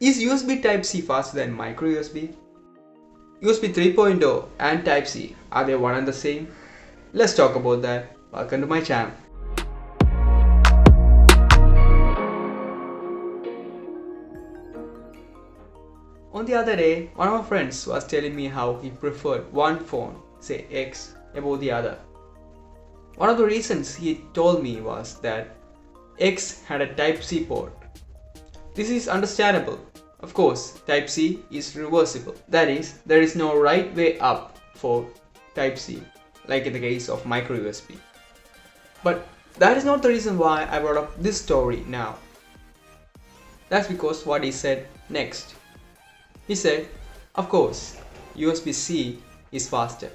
Is USB Type-C faster than micro USB? USB 3.0 and Type-C, are they one and the same? Let's talk about that. Welcome to my channel. On the other day, one of my friends was telling me how he preferred one phone, say X, above the other. One of the reasons he told me was that X had a Type-C port. This is understandable. Of course, Type-C is reversible. That is, there is no right way up for Type-C, like in the case of micro USB. But that is not the reason why I brought up this story now. That's because what he said next. He said, of course, USB-C is faster.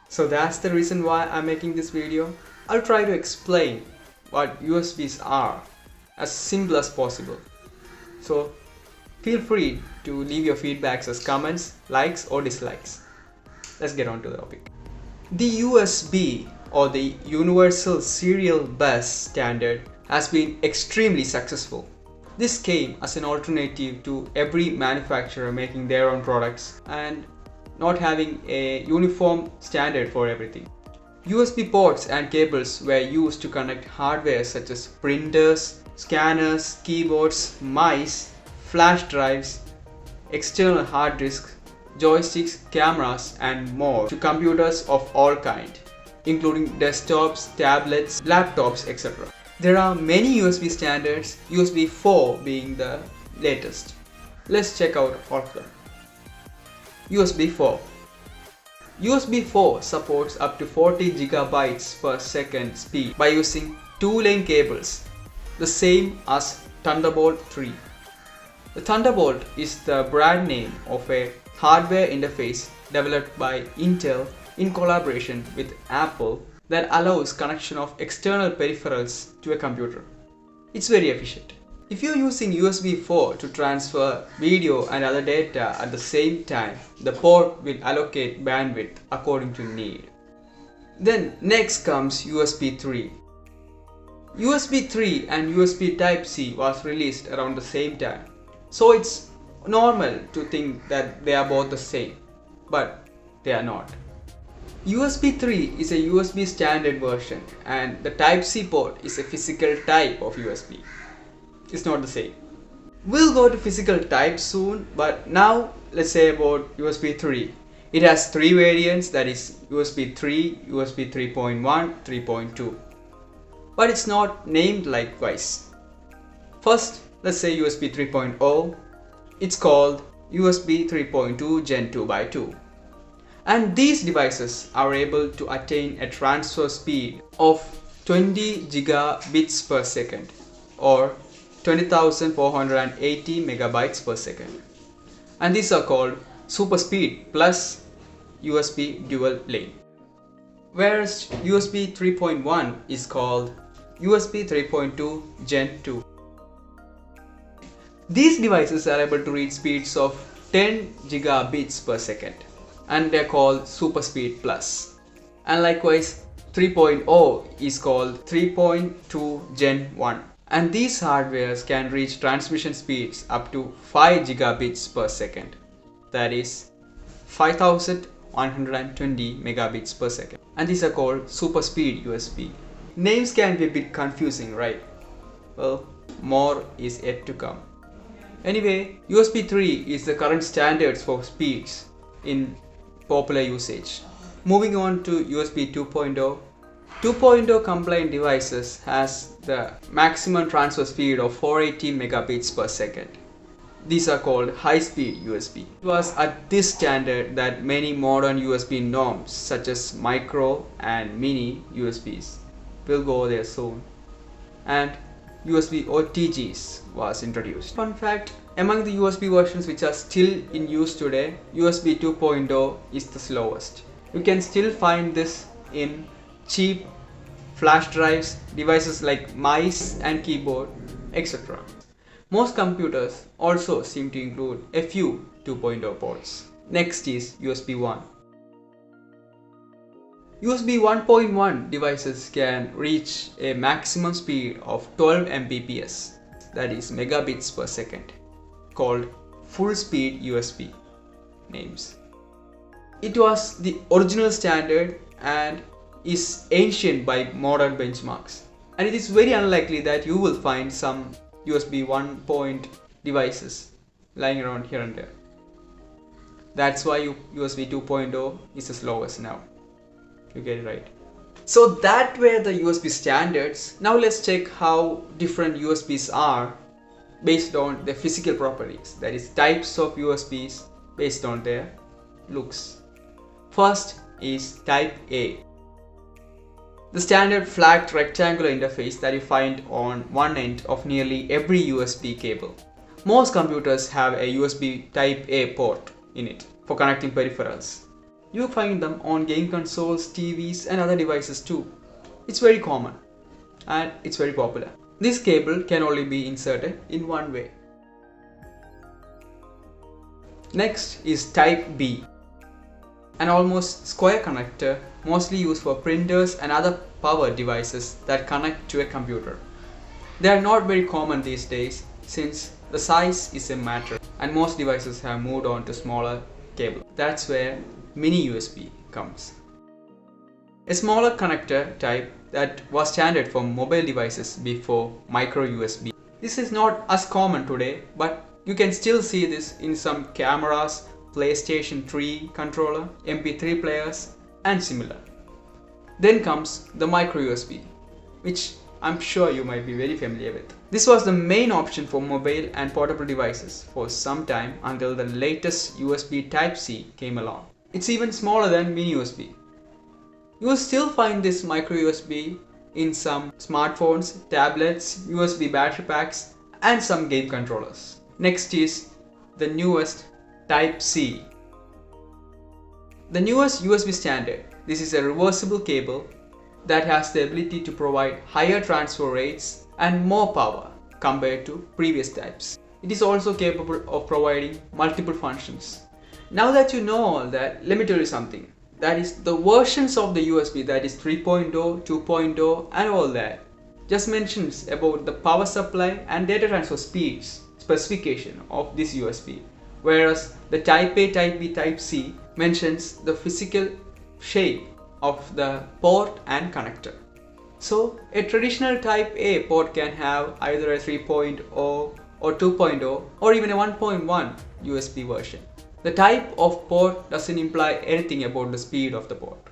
So that's the reason why I'm making this video. I'll try to explain what USBs are as simple as possible. So feel free to leave your feedbacks as comments, likes or dislikes. Let's get on to the topic. The USB or the Universal Serial Bus standard has been extremely successful. This came as an alternative to every manufacturer making their own products and not having a uniform standard for everything. USB ports and cables were used to connect hardware such as printers, scanners, keyboards, mice, flash drives, external hard disks, joysticks, cameras and more to computers of all kinds, including desktops, tablets, laptops, etc. There are many USB standards, USB 4 being the latest. Let's check out all of them. USB 4. USB 4 supports up to 40 GB per second speed by using 2-lane cables, the same as Thunderbolt 3. The Thunderbolt is the brand name of a hardware interface developed by Intel in collaboration with Apple that allows connection of external peripherals to a computer. It's very efficient. If you're using USB 4 to transfer video and other data at the same time, the port will allocate bandwidth according to need. Then next comes USB 3. USB 3 and USB Type-C was released around the same time. So it's normal to think that they are both the same, but they are not. USB 3 is a USB standard version and the Type-C port is a physical type of USB. It's not the same. We'll go to physical type soon, but now let's say about USB 3. It has 3 variants, that is USB 3, USB 3.1, 3.2. But it's not named likewise. First, let's say USB 3.0. It's called USB 3.2 Gen 2 by 2. And these devices are able to attain a transfer speed of 20 gigabits per second or 20,480 megabytes per second. And these are called super speed plus USB dual lane. Whereas USB 3.1 is called USB 3.2 Gen 2. These devices are able to reach speeds of 10 gigabits per second and they are called super speed plus. And likewise 3.0 is called 3.2 Gen 1. And these hardwares can reach transmission speeds up to 5 gigabits per second. That is 5120 megabits per second. And these are called super speed USB. Names can be a bit confusing, right? Well, more is yet to come. Anyway, USB 3 is the current standards for speeds in popular usage. Moving on to USB 2.0. 2.0 compliant devices has the maximum transfer speed of 480 megabits per second. These are called high-speed USB. It was at this standard that many modern USB norms such as micro and mini USBs will go there soon. And USB OTGs was introduced. Fun fact, among the USB versions which are still in use today, USB 2.0 is the slowest. You can still find this in cheap flash drives, devices like mice and keyboard, etc. Most computers also seem to include a few 2.0 ports. Next is USB 1. USB 1.1 devices can reach a maximum speed of 12 Mbps. that is megabits per second, called full speed USB names. It was the original standard and is ancient by modern benchmarks. And it is very unlikely that you will find some USB 1 devices lying around here and there. That's why USB 2.0 is the slowest now. You get it right. So that were the USB standards. Now let's check how different USBs are based on their physical properties. That is, types of USBs based on their looks. First is type A. The standard flat rectangular interface that you find on one end of nearly every USB cable. Most computers have a USB type A port in it for connecting peripherals. You find them on game consoles, TVs and other devices too. It's very common and it's very popular. This cable can only be inserted in one way. Next is type B. An almost square connector, mostly used for printers and other power devices that connect to a computer. They are not very common these days since the size is a matter and most devices have moved on to smaller cable. That's where mini USB comes. A smaller connector type that was standard for mobile devices before micro USB. This is not as common today, but you can still see this in some cameras, PlayStation 3 controller, MP3 players and similar. Then comes the micro USB, which I'm sure you might be very familiar with. This was the main option for mobile and portable devices for some time until the latest USB Type-C came along. It's even smaller than mini USB. You will still find this micro USB in some smartphones, tablets, USB battery packs and some game controllers. Next is the newest Type-C. The newest USB standard. This is a reversible cable that has the ability to provide higher transfer rates and more power compared to previous types. It is also capable of providing multiple functions. Now that you know all that, let me tell you something. That is, the versions of the USB, that is 3.0, 2.0 and all that, just mentions about the power supply and data transfer speeds specification of this USB. Whereas the Type A, Type B, Type C mentions the physical shape of the port and connector. So a traditional Type A port can have either a 3.0 or 2.0 or even a 1.1 USB version. The type of port doesn't imply anything about the speed of the port.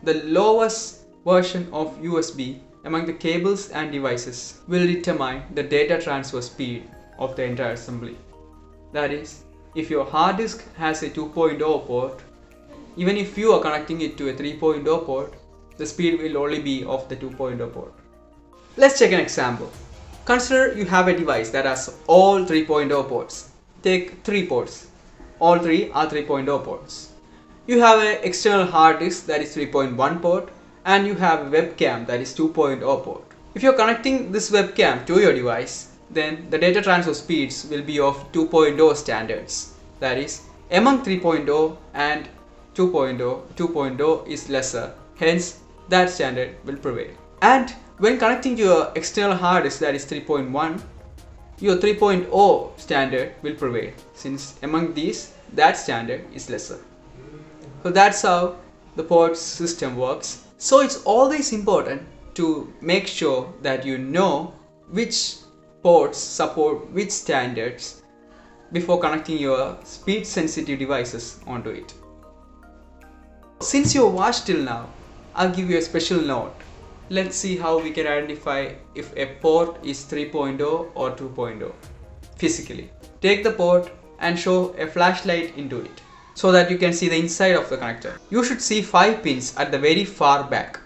The lowest version of USB among the cables and devices will determine the data transfer speed of the entire assembly. That is, if your hard disk has a 2.0 port, even if you are connecting it to a 3.0 port, the speed will only be of the 2.0 port. Let's check an example. Consider you have a device that has all 3.0 ports. Take 3 ports. All 3 are 3.0 ports. You have an external hard disk that is 3.1 port and you have a webcam that is 2.0 port. If you are connecting this webcam to your device, then the data transfer speeds will be of 2.0 standards. That is, among 3.0 and 2.0, 2.0 is lesser. Hence, that standard will prevail. And when connecting to your external hard disk that is 3.1, your 3.0 standard will prevail, since among these, that standard is lesser. So that's how the port system works. So it's always important to make sure that you know which ports support which standards before connecting your speed sensitive devices onto it. Since you watched till now, I'll give you a special note. Let's see how we can identify if a port is 3.0 or 2.0 physically. Take the port and show a flashlight into it so that you can see the inside of the connector. You should see 5 pins at the very far back.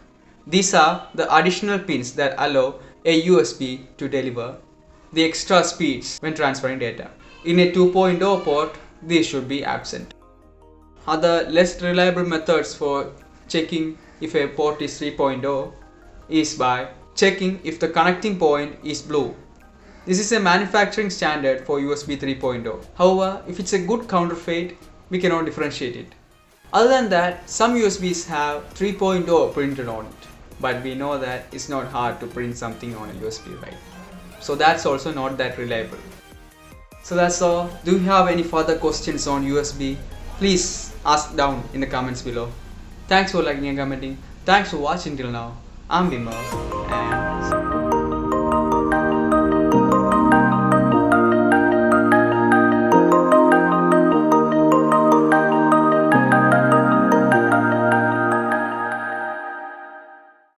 These are the additional pins that allow a USB to deliver the extra speeds when transferring data. In a 2.0 port, these should be absent. Other less reliable methods for checking if a port is 3.0 is by checking if the connecting point is blue. This is a manufacturing standard for USB 3.0. However, if it's a good counterfeit, we cannot differentiate it. Other than that, some USBs have 3.0 printed on it, but we know that it's not hard to print something on a USB, right? So that's also not that reliable. So that's all. Do you have any further questions on USB? Please ask down in the comments below. Thanks for liking and commenting. Thanks for watching till now. I'm Bimal, and